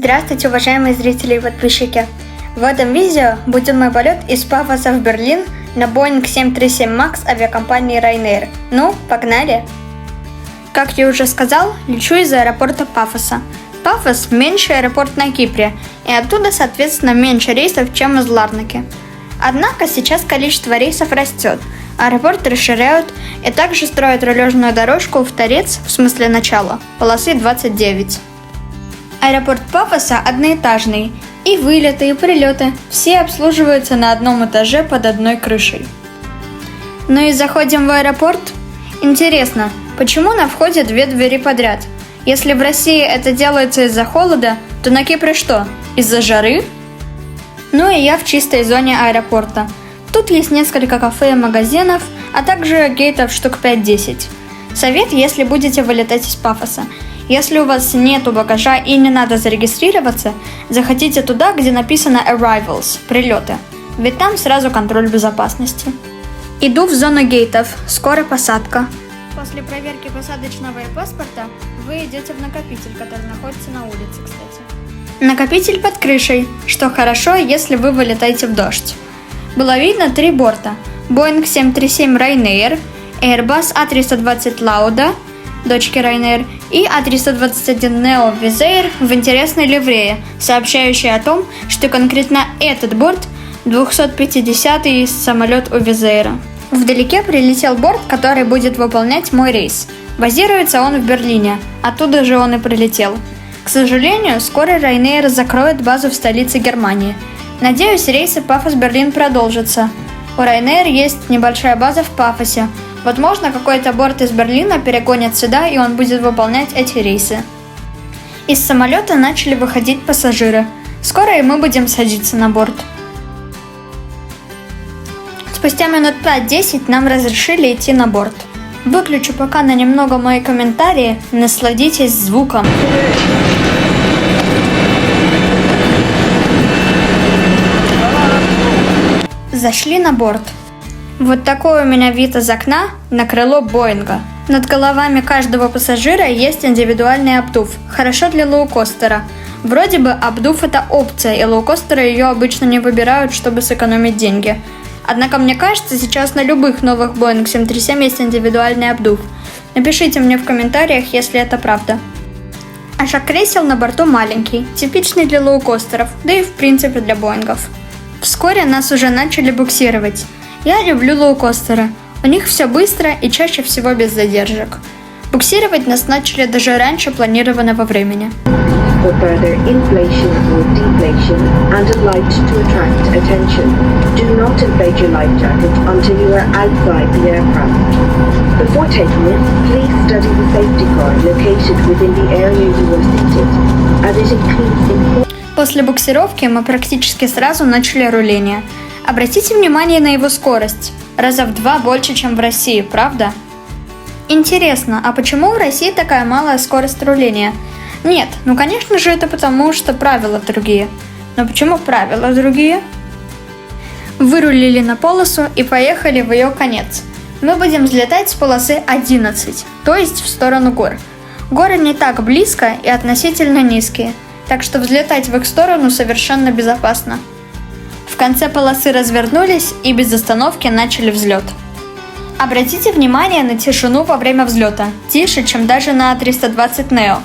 Здравствуйте, уважаемые зрители и подписчики! В этом видео будет мой полет из Пафоса в Берлин на Boeing 737 MAX авиакомпании Ryanair. Ну, погнали! Как я уже сказал, лечу из аэропорта Пафоса. Пафос – меньший аэропорт на Кипре, и оттуда, соответственно, меньше рейсов, чем из Ларнаки. Однако сейчас количество рейсов растет, аэропорт расширяют и также строят рулежную дорожку в торец, в смысле начала, полосы 29. Аэропорт Пафоса одноэтажный, и вылеты, и прилеты все обслуживаются на одном этаже под одной крышей. Ну и заходим в аэропорт. Интересно, почему на входе две двери подряд? Если в России это делается из-за холода, то на Кипре что, из-за жары? Ну и я в чистой зоне аэропорта. Тут есть несколько кафе и магазинов, а также гейтов штук 5-10. Совет, если будете вылетать из Пафоса. Если у вас нету багажа и не надо зарегистрироваться, заходите туда, где написано Arrivals, прилеты, ведь там сразу контроль безопасности. Иду в зону гейтов, скоро посадка. После проверки посадочного и паспорта вы идете в накопитель, который находится на улице, кстати. Накопитель под крышей, что хорошо, если вы вылетаете в дождь. Было видно 3 борта: Boeing 737 Ryanair, Airbus A320 Lauda, дочки Ryanair, и A321 Neo Wizz Air в интересной ливрее, сообщающей о том, что конкретно этот борт 250-й самолет у Wizz Air. Вдалеке прилетел борт, который будет выполнять мой рейс. Базируется он в Берлине, оттуда же он и прилетел. К сожалению, скоро Ryanair закроет базу в столице Германии. Надеюсь, рейсы Пафос-Берлин продолжатся. У Ryanair есть небольшая база в Пафосе. Возможно, какой-то борт из Берлина перегонят сюда, и он будет выполнять эти рейсы. Из самолета начали выходить пассажиры. Скоро и мы будем садиться на борт. Спустя минут 5-10 нам разрешили идти на борт. Выключу пока на немного мои комментарии, насладитесь звуком. Зашли на борт. Вот такой у меня вид из окна на крыло Боинга. Над головами каждого пассажира есть индивидуальный обдув, хорошо для лоукостера. Вроде бы обдув это опция, и лоукостеры ее обычно не выбирают, чтобы сэкономить деньги. Однако мне кажется, сейчас на любых новых Boeing 737 есть индивидуальный обдув. Напишите мне в комментариях, если это правда. А шаг кресел на борту маленький, типичный для лоукостеров, да и в принципе для Боингов. Вскоре нас уже начали буксировать. Я люблю лоукостеры. У них все быстро и чаще всего без задержек. Буксировать нас начали даже раньше планированного времени. For further inflation or deflation and a light to attract attention, do not inflate your life jacket until you are outside the aircraft. Before taking it, please study the safety car located within the area you are seated, as it includes important. После буксировки мы практически сразу начали руление. Обратите внимание на его скорость. Раза в 2 больше, чем в России, правда? Интересно, а почему в России такая малая скорость руления? Нет, ну конечно же это потому, что правила другие. Но почему правила другие? Вырулили на полосу и поехали в ее конец. Мы будем взлетать с полосы 11, то есть в сторону гор. Горы не так близко и относительно низкие, так что взлетать в их сторону совершенно безопасно. В конце полосы развернулись и без остановки начали взлет. Обратите внимание на тишину во время взлета, тише, чем даже на A320 Neo.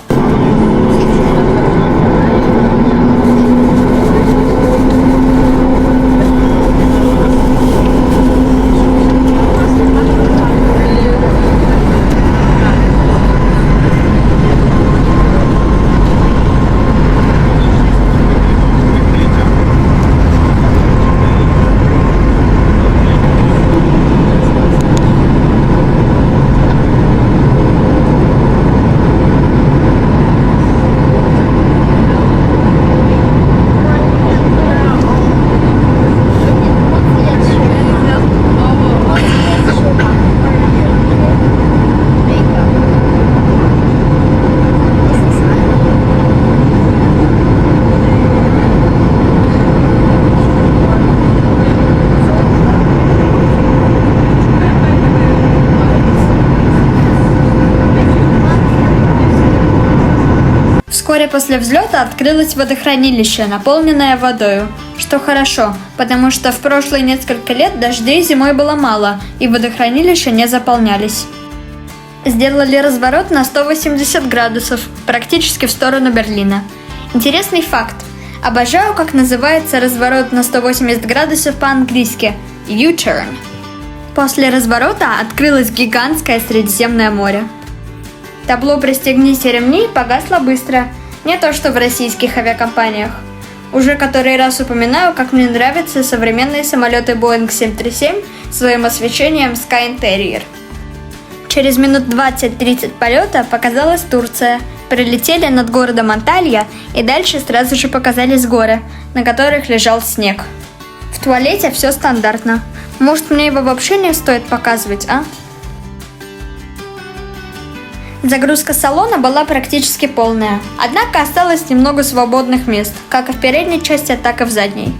Вскоре после взлета открылось водохранилище, наполненное водой, что хорошо, потому что в прошлые несколько лет дождей зимой было мало, и водохранилища не заполнялись. Сделали разворот на 180 градусов, практически в сторону Берлина. Интересный факт. Обожаю, как называется разворот на 180 градусов по-английски – U-turn. После разворота открылось гигантское Средиземное море. Табло «Пристегните ремни» погасло быстро, не то что в российских авиакомпаниях. Уже который раз упоминаю, как мне нравятся современные самолеты Boeing 737 своим освещением Sky Interior. Через минут 20-30 полета показалась Турция, прилетели над городом Анталья и дальше сразу же показались горы, на которых лежал снег. В туалете все стандартно. Может, мне его вообще не стоит показывать, а? Загрузка салона была практически полная, однако осталось немного свободных мест, как и в передней части, так и в задней.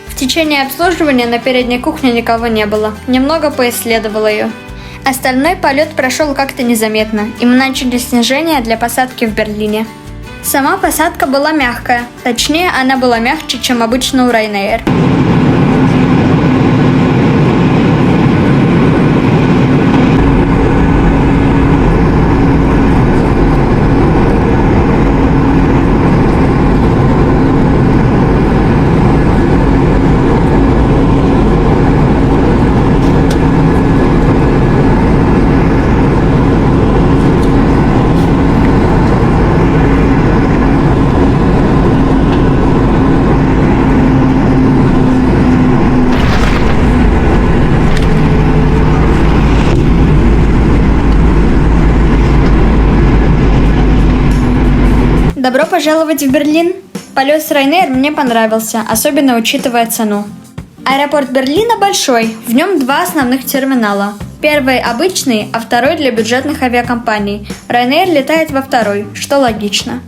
В течение обслуживания на передней кухне никого не было, немного поисследовала ее. Остальной полет прошел как-то незаметно, и мы начали снижение для посадки в Берлине. Сама посадка была мягкая, точнее она была мягче, чем обычно у Ryanair. Добро пожаловать в Берлин! Полет с Ryanair мне понравился, особенно учитывая цену. Аэропорт Берлина большой, в нем два основных терминала. Первый обычный, а второй для бюджетных авиакомпаний. Ryanair летает во второй, что логично.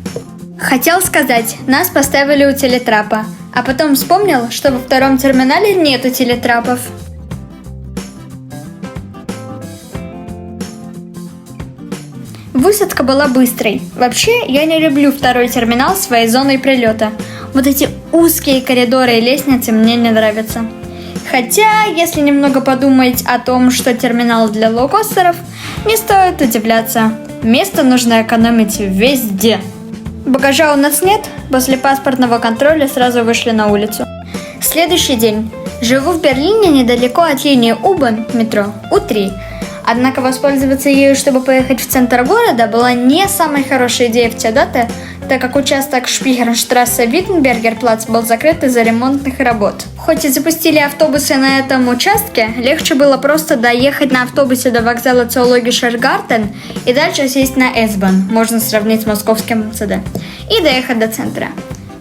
Хотел сказать, нас поставили у телетрапа, а потом вспомнил, что во втором терминале нету телетрапов. Высадка была быстрой. Вообще, я не люблю второй терминал своей зоной прилета. Вот эти узкие коридоры и лестницы мне не нравятся. Хотя, если немного подумать о том, что терминал для лоукостеров, не стоит удивляться. Место нужно экономить везде. Багажа у нас нет, после паспортного контроля сразу вышли на улицу. Следующий день. Живу в Берлине недалеко от линии U-Bahn метро У3. Однако воспользоваться ею, чтобы поехать в центр города, была не самой хорошей идеей в те даты, так как участок Шпихерштрассе-Виттенбергер-плац был закрыт из-за ремонтных работ. Хоть и запустили автобусы на этом участке, легче было просто доехать на автобусе до вокзала Zoologischer Garten и дальше сесть на S-Bahn, можно сравнить с московским МЦД, и доехать до центра.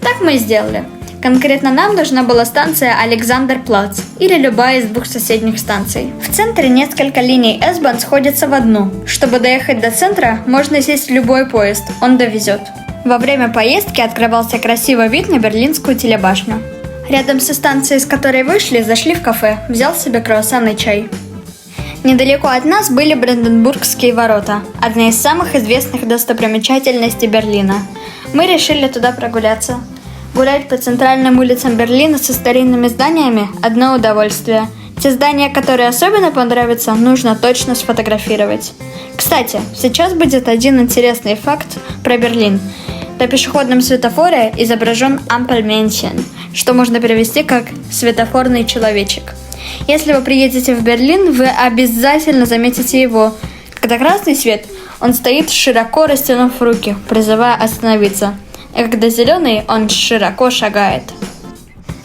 Так мы и сделали. Конкретно нам нужна была станция Александерплац или любая из двух соседних станций. В центре несколько линий S-Bahn сходятся в одну. Чтобы доехать до центра, можно сесть в любой поезд, он довезет. Во время поездки открывался красивый вид на Берлинскую телебашню. Рядом со станцией, с которой вышли, зашли в кафе, взял себе круассан и чай. Недалеко от нас были Бранденбургские ворота, одна из самых известных достопримечательностей Берлина. Мы решили туда прогуляться. Гулять по центральным улицам Берлина со старинными зданиями – одно удовольствие. Те здания, которые особенно понравятся, нужно точно сфотографировать. Кстати, сейчас будет один интересный факт про Берлин. На пешеходном светофоре изображен Ampelmännchen, что можно перевести как «светофорный человечек». Если вы приедете в Берлин, вы обязательно заметите его. Когда красный свет, он стоит, широко растянув руки, призывая остановиться. А когда зеленый, он широко шагает.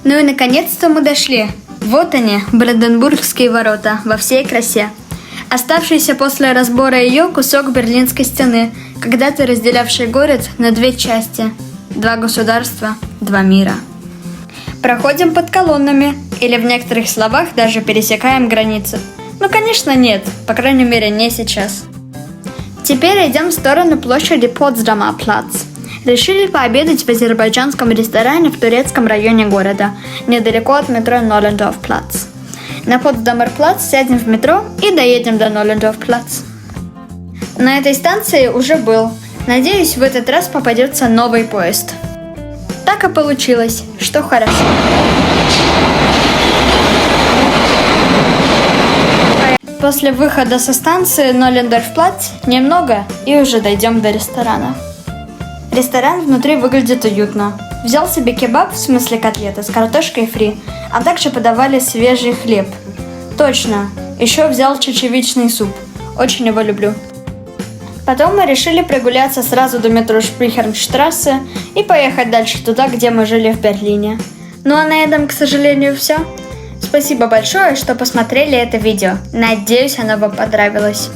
Ну и наконец-то мы дошли. Вот они, Бранденбургские ворота, во всей красе. Оставшийся после разбора ее кусок Берлинской стены, когда-то разделявший город на две части. Два государства, два мира. Проходим под колоннами, или в некоторых словах даже пересекаем границу. Ну, конечно, нет, по крайней мере, не сейчас. Теперь идем в сторону площади Потсдамер плац. Решили пообедать в азербайджанском ресторане в турецком районе города, недалеко от метро Ноллендорф-плац. На Потсдамер-плац сядем в метро и доедем до Ноллендорф-плац. На этой станции уже был. Надеюсь, в этот раз попадется новый поезд. Так и получилось, что хорошо. После выхода со станции Ноллендорф-Плац немного и уже дойдем до ресторана. Ресторан внутри выглядит уютно. Взял себе кебаб, в смысле котлеты, с картошкой фри, а также подавали свежий хлеб. Точно, еще взял чечевичный суп. Очень его люблю. Потом мы решили прогуляться сразу до метро Шприхернштрассе и поехать дальше туда, где мы жили в Берлине. Ну а на этом, к сожалению, все. Спасибо большое, что посмотрели это видео. Надеюсь, оно вам понравилось.